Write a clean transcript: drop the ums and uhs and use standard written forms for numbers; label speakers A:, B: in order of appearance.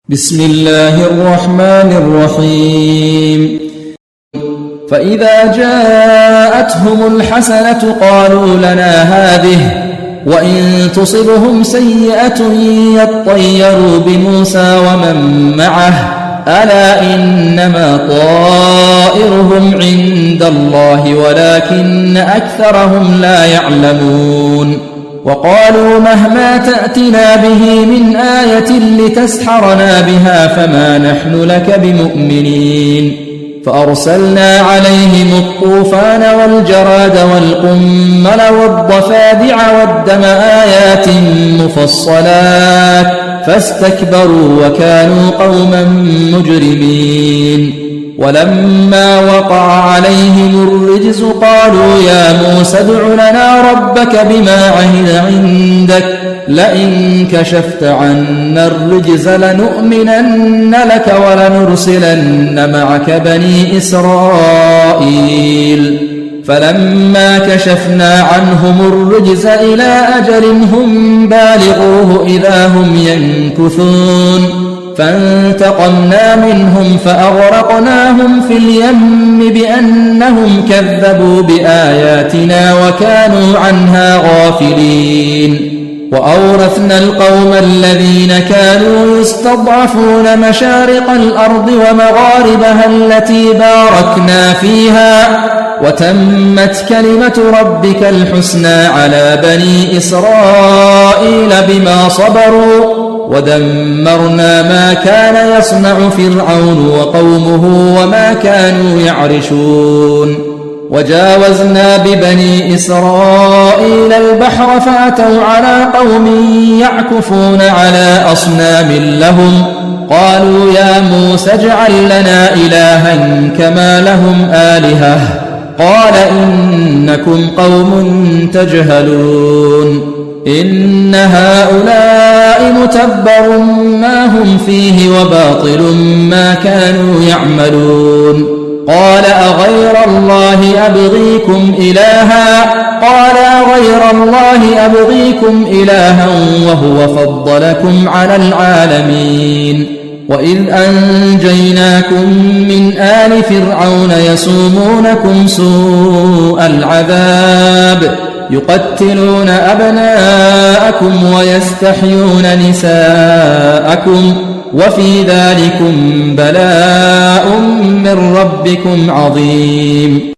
A: بسم الله الرحمن الرحيم فإذا جاءتهم الحسنة قالوا لنا هذه وإن تصبهم سيئة يطيروا بموسى ومن معه ألا إنما طائرهم عند الله ولكن أكثرهم لا يعلمون وقالوا مهما تأتنا به من آية لتسحرنا بها فما نحن لك بمؤمنين فأرسلنا عليهم الطوفان والجراد والقمل والضفادع والدم آيات مفصلات فاستكبروا وكانوا قوما مجرمين ولما وقع عليهم الرجز قالوا يا موسى ادع لنا ربك بما عهد عندك لئن كشفت عنا الرجز لنؤمنن لك ولنرسلن معك بني إسرائيل فلما كشفنا عنهم الرجز إلى أجل هم بالغوه إذا هم ينكثون فانتقمنا منهم فأغرقناهم في اليم بأنهم كذبوا بآياتنا وكانوا عنها غافلين وأورثنا القوم الذين كانوا يستضعفون مشارق الأرض ومغاربها التي باركنا فيها وتمت كلمة ربك الحسنى على بني إسرائيل بما صبروا ودمرنا ما كان يصنع فرعون وقومه وما كانوا يعرشون وجاوزنا ببني إسرائيل البحر فأتوا على قوم يعكفون على أصنام لهم قالوا يا موسى اجعل لنا إلها كما لهم آلهة قال إنكم قوم تجهلون إن هؤلاء متبر ما هم فيه وباطل ما كانوا يعملون قال أغير الله أبغيكم إلها قال أغير الله أبغيكم إلها وهو فضلكم على العالمين وإذ أنجيناكم من آل فرعون يسومونكم سوء العذاب يقتلون أبناءكم ويستحيون نساءكم وفي ذلكم بلاء من ربكم عظيم